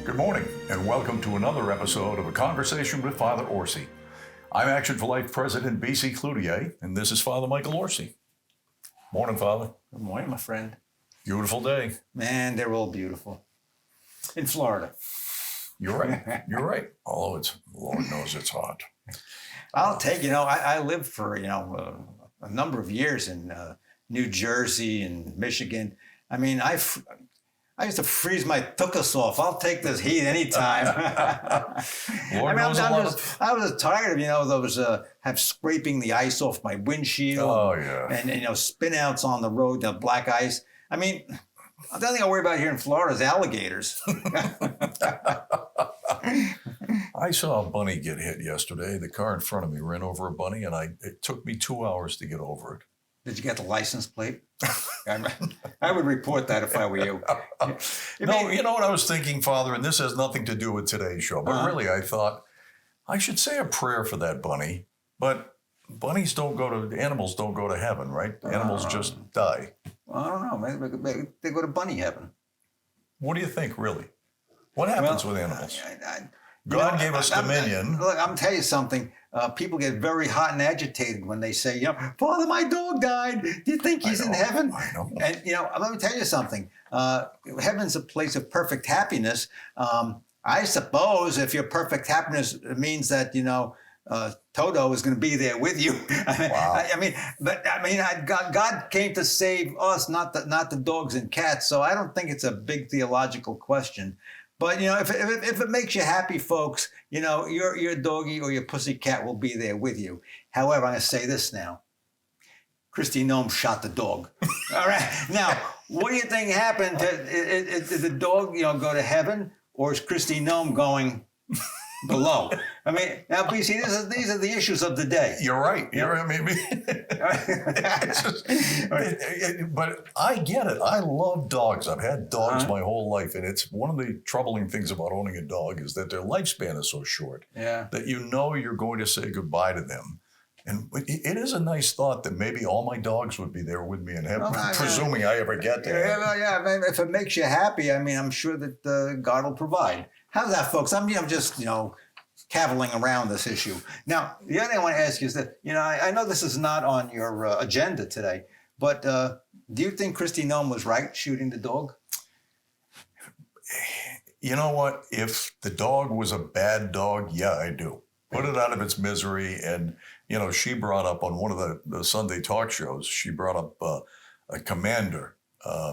Good morning, and welcome to another episode of A Conversation with Father Orsi. I'm Action for Life President BC Cloutier, and this is Father Michael Orsi. Morning, Father. Good morning, my friend. Beautiful day. Man, they're all beautiful. In Florida. You're right. You're right. Although Lord knows it's hot. I'll take, I lived for, a number of years in New Jersey and Michigan. I mean, I used to freeze my tuchus off. I'll take this heat anytime. Lord knows I was tired of, those scraping the ice off my windshield. Oh, yeah. And spin outs on the road, the black ice. I mean, the only thing I worry about here in Florida is alligators. I saw a bunny get hit yesterday. The car in front of me ran over a bunny, and it took me 2 hours to get over it. Did you get the license plate? I would report that if I were you. You know what I was thinking, Father, and this has nothing to do with today's show, but really I thought I should say a prayer for that bunny, but animals don't go to heaven, right? Animals just die. I don't know. Maybe they go to bunny heaven. What do you think, really? What happens with animals? God gave us dominion. Look, I'm tell you something. People get very hot and agitated when they say, Father, my dog died. Do you think he's in heaven? I know. And, let me tell you something. Heaven's a place of perfect happiness. I suppose if your perfect happiness means that, Toto is going to be there with you. Wow. God came to save us, not the dogs and cats. So I don't think it's a big theological question. But, if it makes you happy, folks, your doggy or your pussy cat will be there with you. However, I'm going to say this now. Christy Nome shot the dog. All right. Now, what do you think happened? Did the dog, go to heaven, or is Christy Nome going below? I mean, now, BC, these are the issues of the day. You're right. But I get it. I love dogs. I've had dogs my whole life, and it's one of the troubling things about owning a dog is that their lifespan is so short that you're going to say goodbye to them. And it is a nice thought that maybe all my dogs would be there with me in heaven, presuming I ever get there. Yeah. If it makes you happy, I'm sure that God will provide. How's that, folks? I'm just, caviling around this issue. Now, the other thing I want to ask you is that, I know this is not on your agenda today, but do you think Christy Nome was right shooting the dog? You know what? If the dog was a bad dog, yeah, I do. Put it out of its misery. And, she brought up on one of the Sunday talk shows, she brought up a commander,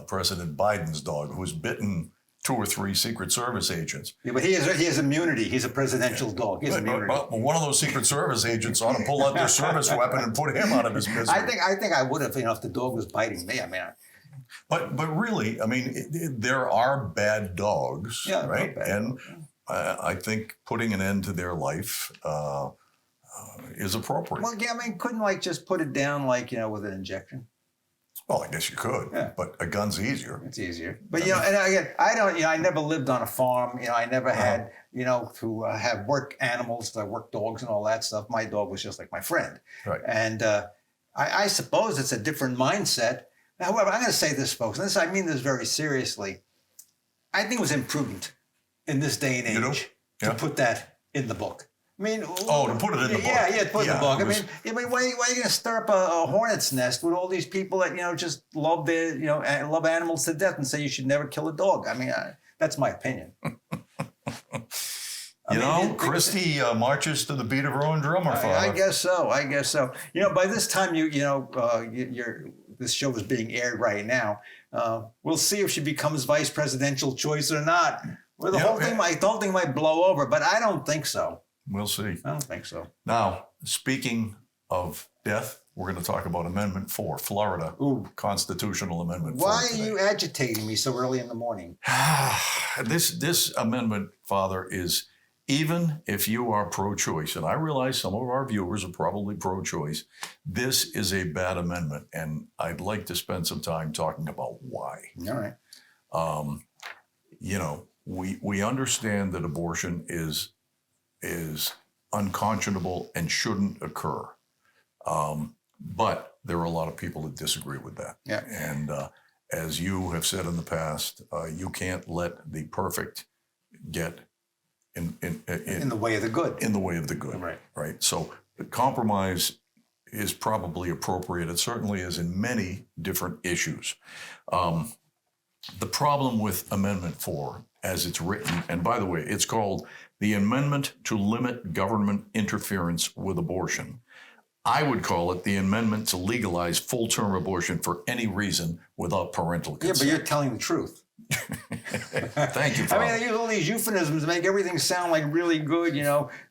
President Biden's dog, who was bitten 2 or 3 Secret Service agents. Yeah, but he has immunity. He's a presidential dog. He has immunity. But one of those Secret Service agents ought to pull out their service weapon and put him out of his misery. I think I would have, if the dog was biting me. But really, there are bad dogs, right? And I think putting an end to their life is appropriate. Well, yeah, couldn't just put it down with an injection. Well, I guess you could, but a gun's easier. It's easier. But, and again, I never lived on a farm. I never had, to have work animals, work dogs and all that stuff. My dog was just like my friend. Right. And I suppose it's a different mindset. However, I'm going to say this, folks, and I mean this very seriously. I think it was imprudent in this day and age to put that in the book. To put it in the book. Yeah, to put it in the book. Why are you going to stir up a hornet's nest with all these people that, just love love animals to death and say you should never kill a dog? That's my opinion. Christy marches to the beat of her own drummer, Father. I guess so. By this time, this show is being aired right now. We'll see if she becomes vice presidential choice or not. Well, the whole thing might blow over, but I don't think so. We'll see. I don't think so. Now, speaking of death, we're going to talk about Amendment 4, Florida Constitutional Amendment 4. Why are you agitating me so early in the morning? This amendment, Father, is even if you are pro-choice, and I realize some of our viewers are probably pro-choice, this is a bad amendment, and I'd like to spend some time talking about why. All right. We understand that abortion is unconscionable and shouldn't occur. But there are a lot of people that disagree with that. Yeah. And as you have said in the past, you can't let the perfect get in the way of the good. in the way of the good. Right. Right. So the compromise is probably appropriate. It certainly is in many different issues. The problem with Amendment 4, as it's written, and by the way, it's called the Amendment to Limit Government Interference with Abortion. I would call it the amendment to legalize full-term abortion for any reason without parental Yeah, consent. but you're telling the truth. Thank you, I Father. mean, they use all these euphemisms to make everything sound like really good,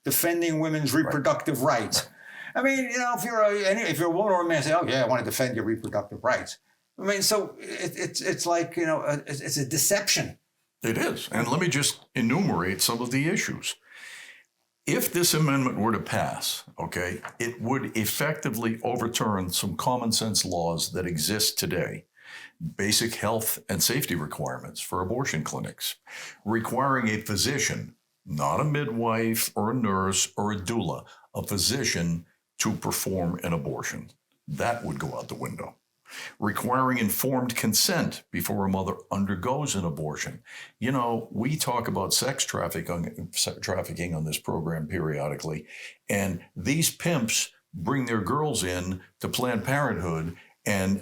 defending women's reproductive rights. I mean, if you're a woman or a man, say, oh yeah, I want to defend your reproductive rights. I mean, so it's like, it's a deception. It is. And let me just enumerate some of the issues. If this amendment were to pass, okay, it would effectively overturn some common sense laws that exist today. Basic health and safety requirements for abortion clinics, requiring a physician, not a midwife or a nurse or a doula, a physician to perform an abortion. That would go out the window. Requiring informed consent before a mother undergoes an abortion. We talk about sex trafficking on this program periodically, and these pimps bring their girls in to Planned Parenthood and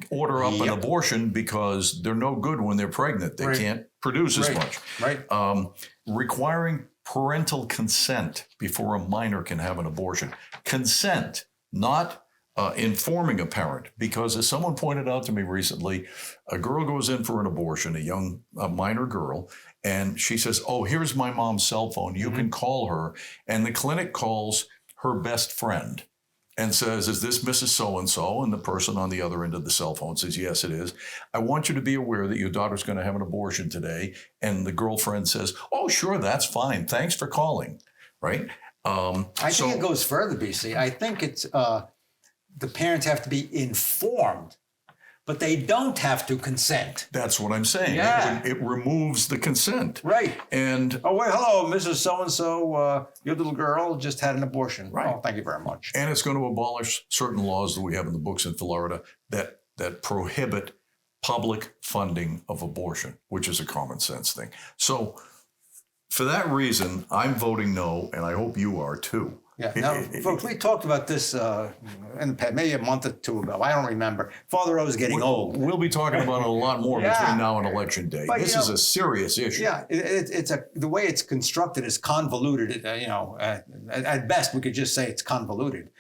order up an abortion because they're no good when they're pregnant. They can't produce as much. Right. Requiring parental consent before a minor can have an abortion. Consent, not informing a parent, because as someone pointed out to me recently, a girl goes in for an abortion, a minor girl, and she says, oh, here's my mom's cell phone. You can call her. And the clinic calls her best friend and says, is this Mrs. So-and-so? And the person on the other end of the cell phone says, yes, it is. I want you to be aware that your daughter's going to have an abortion today. And the girlfriend says, oh, sure, that's fine. Thanks for calling. Right? I think it goes further, BC. I think it's the parents have to be informed, but they don't have to consent. That's what I'm saying. Yeah. It removes the consent. Right. And oh, wait, hello, Mrs. So-and-so, your little girl just had an abortion. Right. Oh, thank you very much. And it's going to abolish certain laws that we have in the books in Florida that prohibit public funding of abortion, which is a common sense thing. So for that reason, I'm voting no, and I hope you are too. Yeah. Now, folks, we talked about this in the past, maybe a month or two ago. I don't remember. Father O is getting old. We'll be talking about it a lot more between now and Election Day. But, this is a serious issue. Yeah, the way it's constructed is convoluted. At best, we could just say it's convoluted.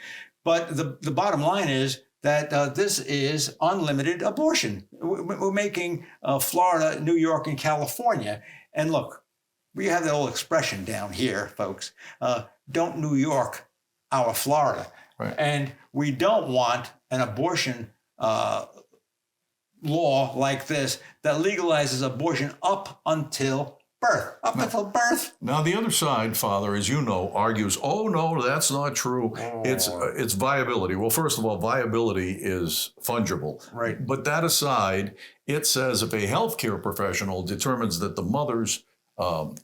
But the bottom line is that this is unlimited abortion. We're making Florida, New York, and California. And look, we have that old expression down here, folks. Don't New York our Florida. Right. And we don't want an abortion law like this that legalizes abortion up until birth. Until birth. Now, the other side, Father, as you know, argues, oh, no, that's not true. It's viability. Well, first of all, viability is fungible. Right. But that aside, it says if a healthcare professional determines that the mother's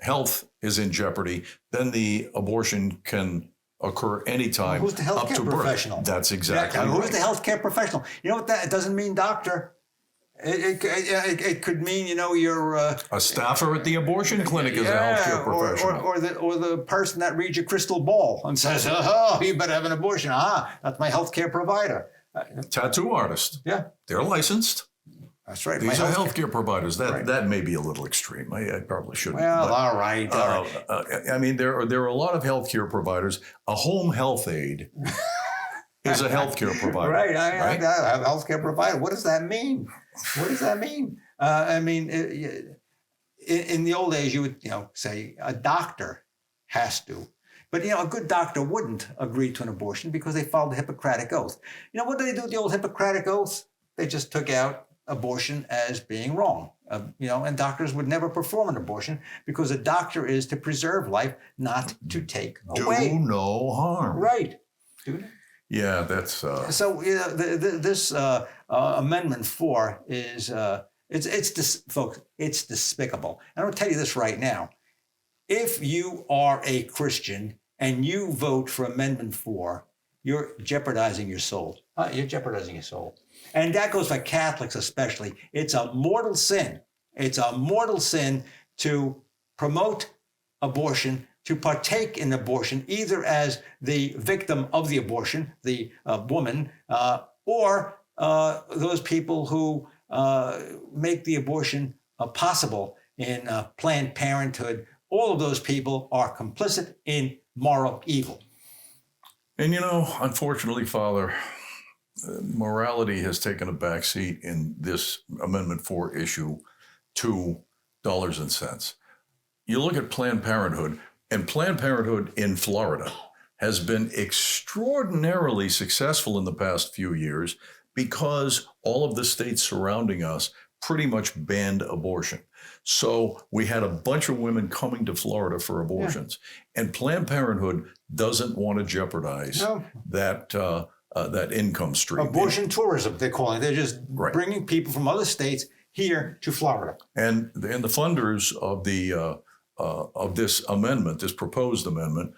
health is in jeopardy, then the abortion can occur anytime Who's the up to healthcare birth. professional? That's exactly Who's right. the healthcare professional? You know what that? It doesn't mean doctor. It could mean you're A staffer at the abortion clinic is a healthcare professional. or the person that reads your crystal ball and says, oh, you better have an abortion. That's my healthcare provider. Tattoo artist. Yeah, They're licensed. that's right. These are healthcare providers. That may be a little extreme. I probably shouldn't. Well, but, all right. I mean, there are a lot of healthcare providers. A home health aid is a healthcare provider. Right. I have a healthcare provider. What does that mean? What does that mean? In the old days, you would say a doctor has to. But, a good doctor wouldn't agree to an abortion because they followed the Hippocratic Oath. What did they do with the old Hippocratic Oath? They just took out abortion as being wrong. And doctors would never perform an abortion because a doctor is to preserve life, not to take away. Do no harm. Right. Yeah, that's... So this Amendment 4 is, folks, it's despicable. And I'm going to tell you this right now. If you are a Christian and you vote for Amendment 4, you're jeopardizing your soul. You're jeopardizing your soul. And that goes for Catholics especially. It's a mortal sin. It's a mortal sin to promote abortion, to partake in abortion, either as the victim of the abortion, the woman, or those people who make the abortion possible in Planned Parenthood. All of those people are complicit in moral evil. And unfortunately, Father, morality has taken a backseat in this Amendment 4 issue to dollars and cents. You look at Planned Parenthood, and Planned Parenthood in Florida has been extraordinarily successful in the past few years because all of the states surrounding us pretty much banned abortion. So we had a bunch of women coming to Florida for abortions. Yeah. And Planned Parenthood doesn't want to jeopardize that income stream. Abortion tourism, they call it. They're just bringing people from other states here to Florida. And the funders of this amendment, this proposed amendment,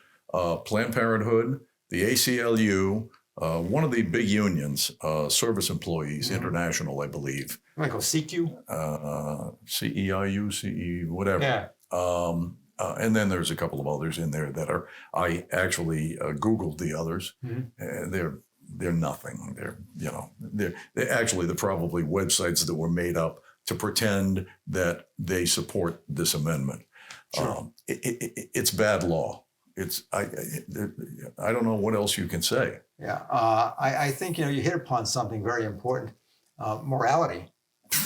Planned Parenthood, the ACLU, one of the big unions, Service Employees International, I believe. Like CQ? CEIU, whatever. Yeah. And then there's a couple of others in there that I actually Googled the others. Mm-hmm. They're nothing. They're probably websites that were made up to pretend that they support this amendment. Sure. It's bad law. I don't know what else you can say. Yeah, I think you hit upon something very important, morality,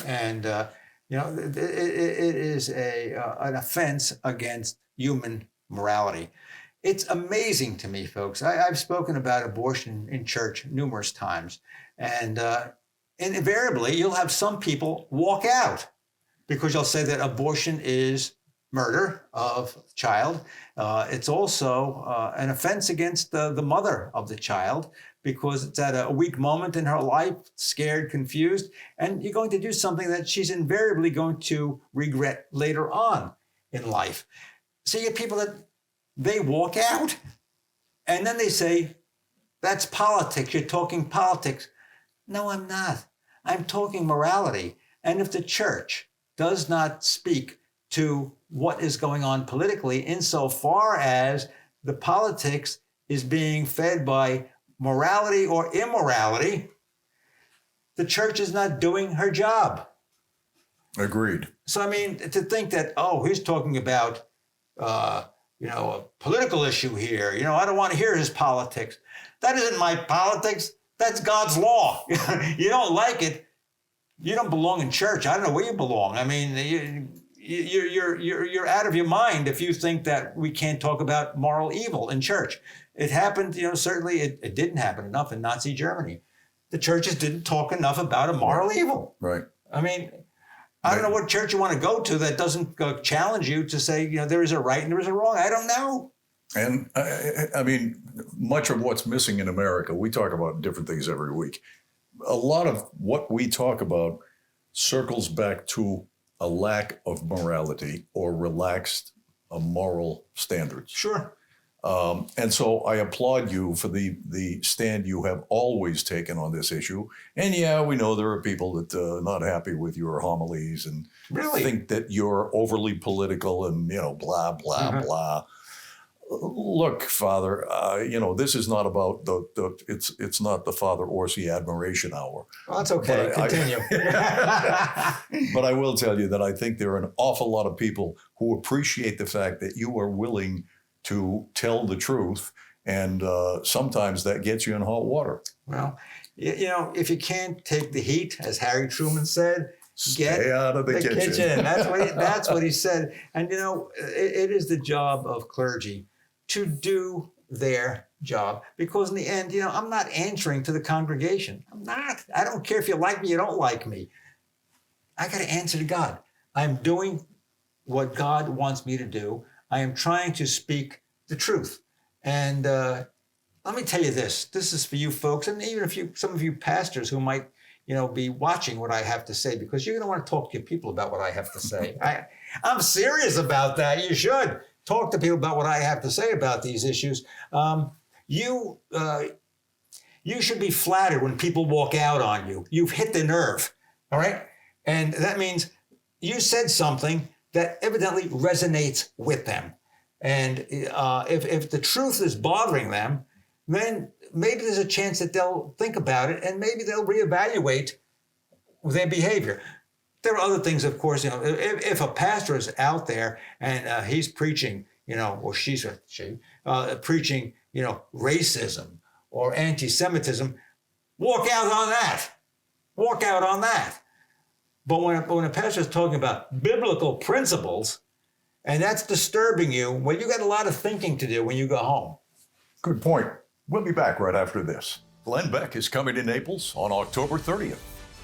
and it is an offense against human morality. It's amazing to me, folks. I've spoken about abortion in church numerous times, and invariably you'll have some people walk out because you'll say that abortion is murder of child. It's also an offense against the mother of the child because it's at a weak moment in her life, scared, confused, and you're going to do something that she's invariably going to regret later on in life. So you get people that they walk out and then they say, that's politics. You're talking politics. No, I'm not. I'm talking morality. And if the church does not speak to what is going on politically insofar as the politics is being fed by morality or immorality, the church is not doing her job. Agreed. So, I mean, to think that, he's talking about, a political issue here. I don't want to hear his politics. That isn't my politics. That's God's law. You don't like it. You don't belong in church. I don't know where you belong. I mean, you're out of your mind if you think that we can't talk about moral evil in church. It happened, certainly it didn't happen enough in Nazi Germany. The churches didn't talk enough about a moral evil. Right. I mean, I don't know what church you want to go to that doesn't challenge you to say, there is a right and there is a wrong. I don't know. And I mean, much of what's missing in America, we talk about different things every week. A lot of what we talk about circles back to a lack of morality or relaxed moral standards. Sure. And so I applaud you for the stand you have always taken on this issue. And yeah, we know there are people that are not happy with your homilies and think that you're overly political and, blah, blah, blah. Look, Father, this is not about it's not the Father Orsi Admiration Hour. Well, that's okay. Continue. But I will tell you that I think there are an awful lot of people who appreciate the fact that you are willing to tell the truth, and sometimes that gets you in hot water. Well, if you can't take the heat, as Harry Truman said, stay out of the kitchen. That's what he said. And it is the job of clergy to do their job, because in the end, I'm not answering to the congregation. I'm not. I don't care if you like me, you don't like me. I got to answer to God. I'm doing what God wants me to do. I am trying to speak the truth. And let me tell you this. This is for you folks, and even if some of you pastors who might, be watching what I have to say, because you're going to want to talk to your people about what I have to say. I'm serious about that. You should talk to people about what I have to say about these issues. You should be flattered when people walk out on you. You've hit the nerve, all right? And that means you said something that evidently resonates with them. And if the truth is bothering them, then maybe there's a chance that they'll think about it and maybe they'll reevaluate their behavior. There are other things, of course, if a pastor is out there and he's preaching, or she, preaching, racism or anti-Semitism, walk out on that. Walk out on that. But when a pastor is talking about biblical principles, and that's disturbing you, well, you got a lot of thinking to do when you go home. Good point. We'll be back right after this. Glenn Beck is coming to Naples on October 30th.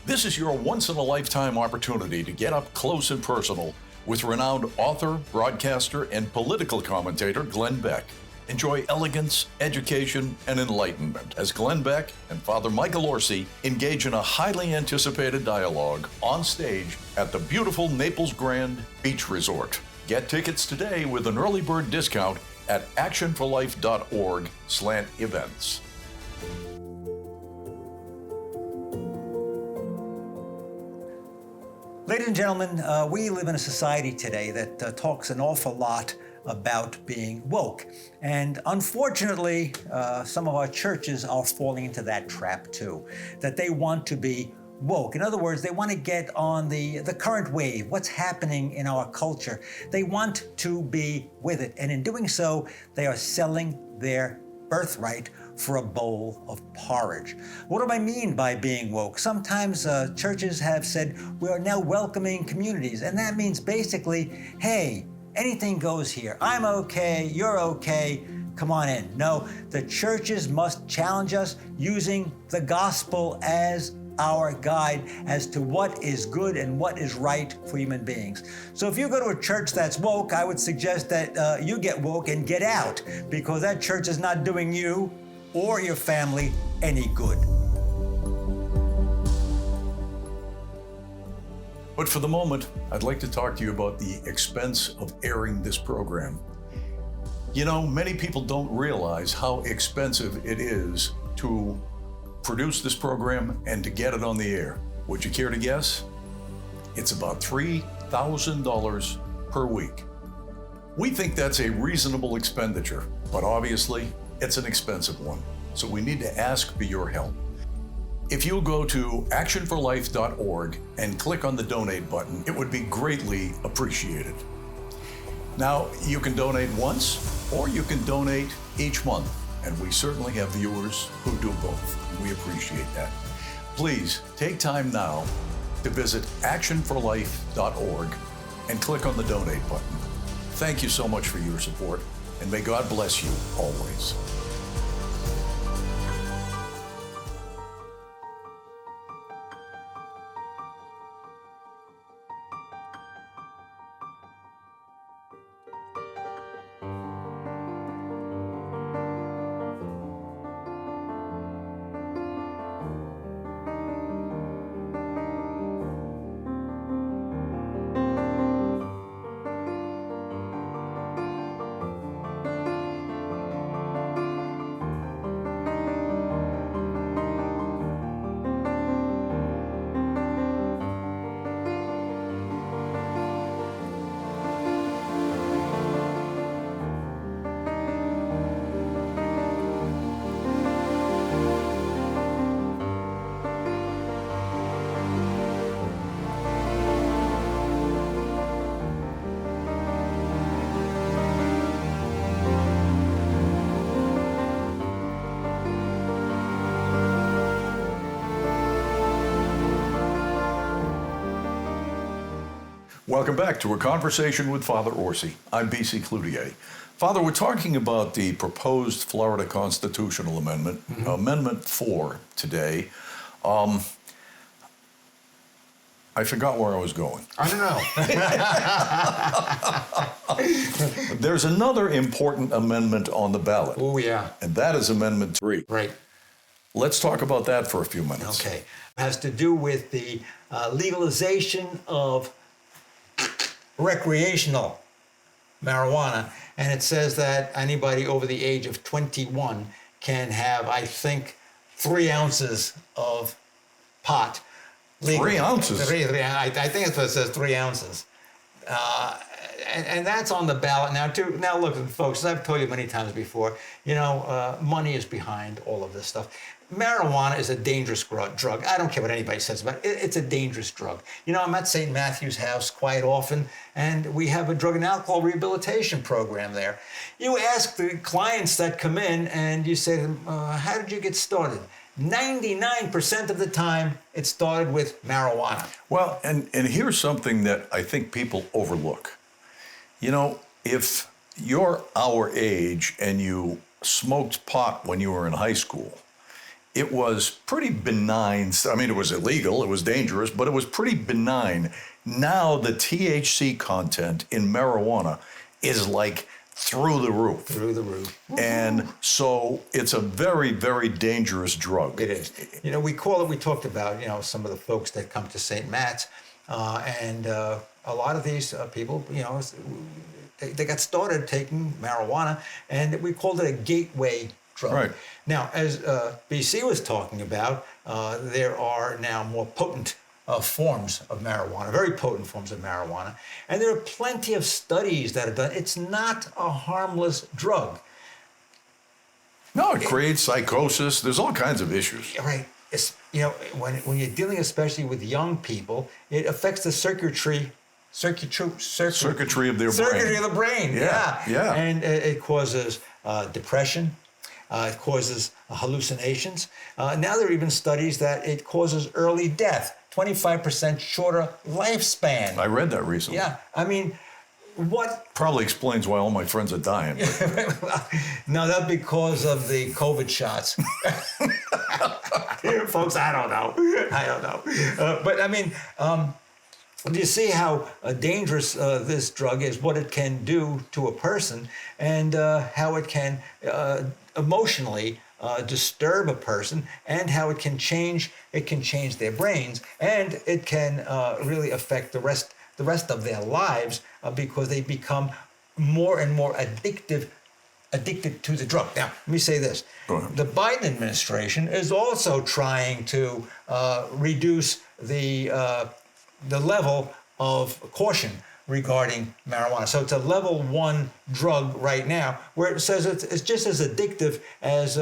This is your once-in-a-lifetime opportunity to get up close and personal with renowned author, broadcaster, and political commentator Glenn Beck. Enjoy elegance, education, and enlightenment as Glenn Beck and Father Michael Orsi engage in a highly anticipated dialogue on stage at the beautiful Naples Grand Beach Resort. Get tickets today with an early bird discount at actionforlife.org/events. Ladies and gentlemen, we live in a society today that talks an awful lot about being woke. And unfortunately, some of our churches are falling into that trap too, that they want to be woke. In other words, they want to get on the current wave, what's happening in our culture. They want to be with it. And in doing so, they are selling their birthright for a bowl of porridge. What do I mean by being woke? Sometimes churches have said, we are now welcoming communities. And that means basically, hey, anything goes here. I'm okay, you're okay, come on in. No, the churches must challenge us using the gospel as our guide as to what is good and what is right for human beings. So if you go to a church that's woke, I would suggest that you get woke and get out, because that church is not doing you or your family any good. But for the moment, I'd like to talk to you about the expense of airing this program. Many people don't realize how expensive it is to produce this program and to get it on the air. Would you care to guess? It's about $3,000 per week. We think that's a reasonable expenditure, but obviously it's an expensive one. So we need to ask for your help. If you'll go to actionforlife.org and click on the donate button, it would be greatly appreciated. Now, you can donate once or you can donate each month, and we certainly have viewers who do both. We appreciate that. Please take time now to visit actionforlife.org and click on the donate button. Thank you so much for your support, and may God bless you always. Welcome back to A Conversation with Father Orsi. I'm BC Cloutier. Father, we're talking about the proposed Florida constitutional amendment, Amendment 4 today. I forgot where I was going. I don't know. There's another important amendment on the ballot. Oh, yeah. And that is Amendment 3. Right. Let's talk about that for a few minutes. Okay. It has to do with the legalization of recreational marijuana. And it says that anybody over the age of 21 can have, I think, 3 ounces of pot. 3 ounces? I think it says 3 ounces. And that's on the ballot now too. Now look, folks, as I've told you many times before, money is behind all of this stuff. Marijuana is a dangerous drug. I don't care what anybody says about it. It's a dangerous drug. I'm at St. Matthew's House quite often, and we have a drug and alcohol rehabilitation program there. You ask the clients that come in, and you say to them, how did you get started? 99% of the time, it started with marijuana. Well, and here's something that I think people overlook. If you're our age and you smoked pot when you were in high school, it was pretty benign. I mean, it was illegal, it was dangerous, but it was pretty benign. Now the THC content in marijuana is like through the roof. Through the roof. And so it's a very, very dangerous drug. It is. We talked about, some of the folks that come to St. Matt's, and a lot of these people, they got started taking marijuana, and we called it a gateway drug. Right. Now, as BC was talking about, there are now more potent forms of marijuana, very potent forms of marijuana, and there are plenty of studies that are done. It's not a harmless drug. No, it creates psychosis. There's all kinds of issues. Right. It's, when you're dealing especially with young people, it affects the circuitry of their brain. Circuitry of the brain, yeah. And it causes depression. It causes hallucinations. Now there are even studies that it causes early death, 25% shorter lifespan. I read that recently. Yeah, I mean, what? Probably explains why all my friends are dying. No, that's because of the COVID shots. Folks, I don't know. But I mean, do you see how dangerous this drug is, what it can do to a person, and how it can emotionally disturb a person, and how it can change their brains, and it can really affect the rest of their lives because they become more and more addicted to the drug. Now, let me say this. The Biden administration is also trying to reduce the level of caution regarding marijuana. So it's a level 1 drug right now, where it says it's just as addictive as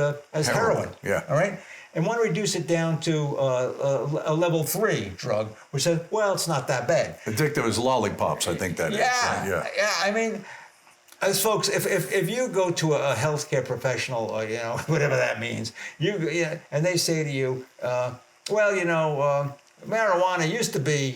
heroin. Yeah. All right. And want to reduce it down to a level 3 drug, which says, well, it's not that bad. Addictive as lollipops, I think that is. Yeah. I mean, as folks, if you go to a healthcare professional, whatever that means, and they say to you, marijuana used to be,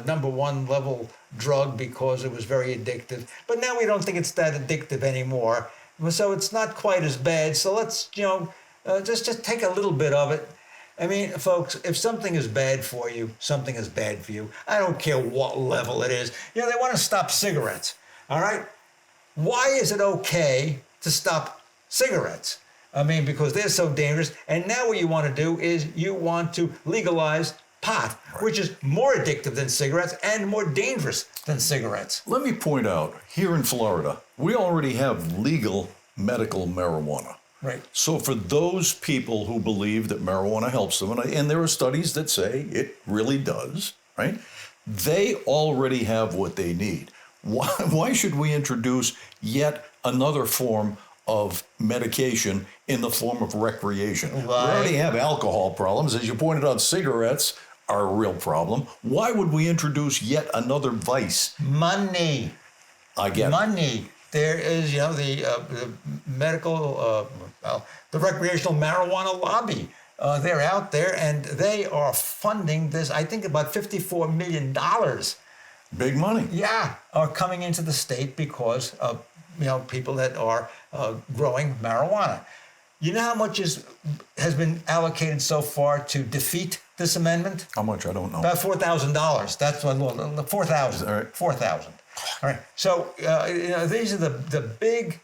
number 1 level drug because it was very addictive, but now we don't think it's that addictive anymore. So it's not quite as bad. So let's, just take a little bit of it. I mean, folks, if something is bad for you, something is bad for you. I don't care what level it is. They want to stop cigarettes. All right. Why is it okay to stop cigarettes? I mean, because they're so dangerous. And now what you want to do is you want to legalize pot, which is more addictive than cigarettes and more dangerous than cigarettes. Let me point out, here in Florida, we already have legal medical marijuana. Right. So for those people who believe that marijuana helps them, and there are studies that say it really does, right? They already have what they need. Why should we introduce yet another form of medication in the form of recreation? Right. We already have alcohol problems. As you pointed out, cigarettes are a real problem. Why would we introduce yet another vice? Money. I get money. There is, the medical, the recreational marijuana lobby. They're out there, and they are funding this. I think about $54 million. Big money. Yeah, are coming into the state because of people that are growing marijuana. You know how much has been allocated so far to defeat this amendment? How much? I don't know. About $4,000. That's what, $4,000. All right. $4,000. All right. So these are the big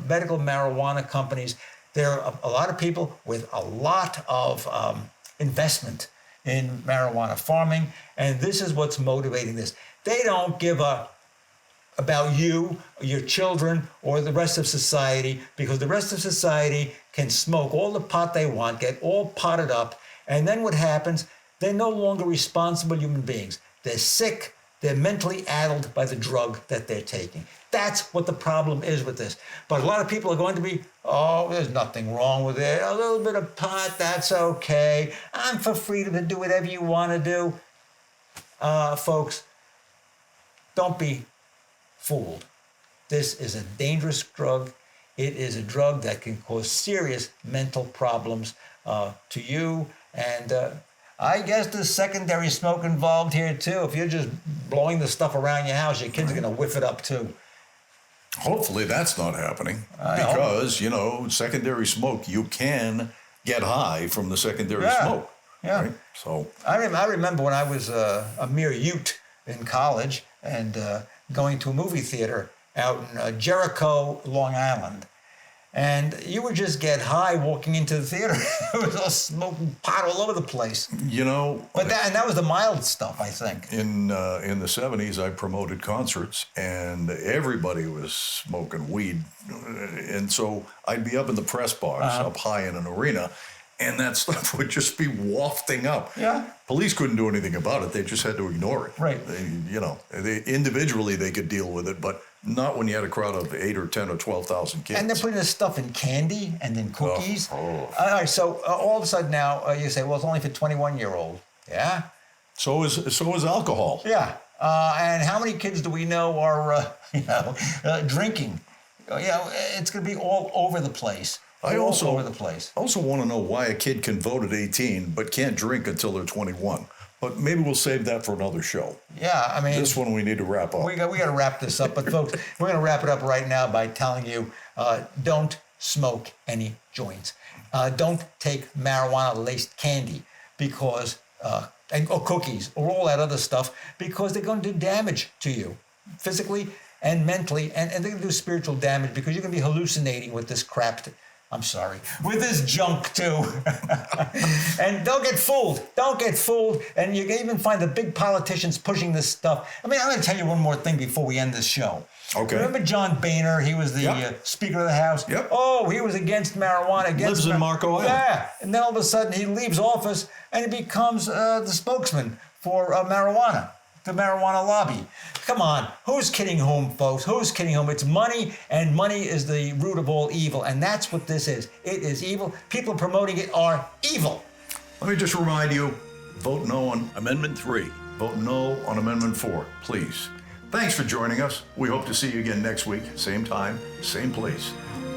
medical marijuana companies. There are a lot of people with a lot of investment in marijuana farming, and this is what's motivating this. They don't give about you, your children, or the rest of society, because the rest of society can smoke all the pot they want, get all potted up, and then what happens? They're no longer responsible human beings. They're sick, They're mentally addled by the drug that they're taking. That's what the problem is with this. But a lot of people are going to be, oh, there's nothing wrong with it. A little bit of pot, that's okay. I'm for freedom to do whatever you want to do. Folks, don't be fooled. This is a dangerous drug. It is a drug that can cause serious mental problems to you. And I guess there's secondary smoke involved here too. If you're just blowing the stuff around your house, your kids are going to whiff it up too. Hopefully that's not happening because, you know, secondary smoke, you can get high from the secondary smoke. Yeah. Right? So I remember when I was a mere youth in college and going to a movie theater out in Jericho, Long Island. And you would just get high walking into the theater. It was all smoking pot all over the place. You know, but that was the mild stuff, I think. In the 70s, I promoted concerts, and everybody was smoking weed, and so I'd be up in the press box, up high in an arena, and that stuff would just be wafting up. Yeah. Police couldn't do anything about it; they just had to ignore it. Right. Individually they could deal with it, but not when you had a crowd of 8 or 10 or 12,000 kids. And they're putting this stuff in candy and then cookies. Oh. All right, so all of a sudden now you say, well, it's only for 21-year-olds. Yeah. So is alcohol. Yeah. And how many kids do we know are drinking? It's going to be all over the place. All over the place. I also want to know why a kid can vote at 18 but can't drink until they're 21. But maybe we'll save that for another show. Yeah, I mean, this one we need to wrap up. We got to wrap this up. But folks, we're going to wrap it up right now by telling you, don't smoke any joints. Don't take marijuana-laced candy because, or cookies or all that other stuff because they're going to do damage to you physically and mentally, and they're going to do spiritual damage because you're going to be hallucinating with this crap. I'm sorry, with this junk too. And don't get fooled. Don't get fooled. And you can even find the big politicians pushing this stuff. I mean, I'm going to tell you one more thing before we end this show. Okay. Remember John Boehner? He was the Speaker of the House. Yep. Oh, he was against marijuana. Lives in Marco Island. Yeah. And then all of a sudden he leaves office and he becomes the spokesman for marijuana. The marijuana lobby. Come on, who's kidding whom, folks? Who's kidding whom? It's money, and money is the root of all evil, and that's what this is. It is evil. People promoting it are evil. Let me just remind you, vote no on Amendment 3. Vote no on Amendment 4, please. Thanks for joining us. We hope to see you again next week, same time, same place.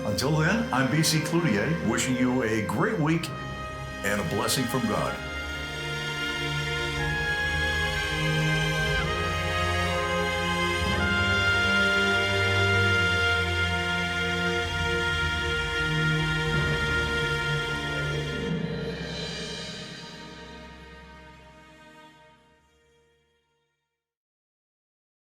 Until then, I'm BC Cloutier, wishing you a great week and a blessing from God.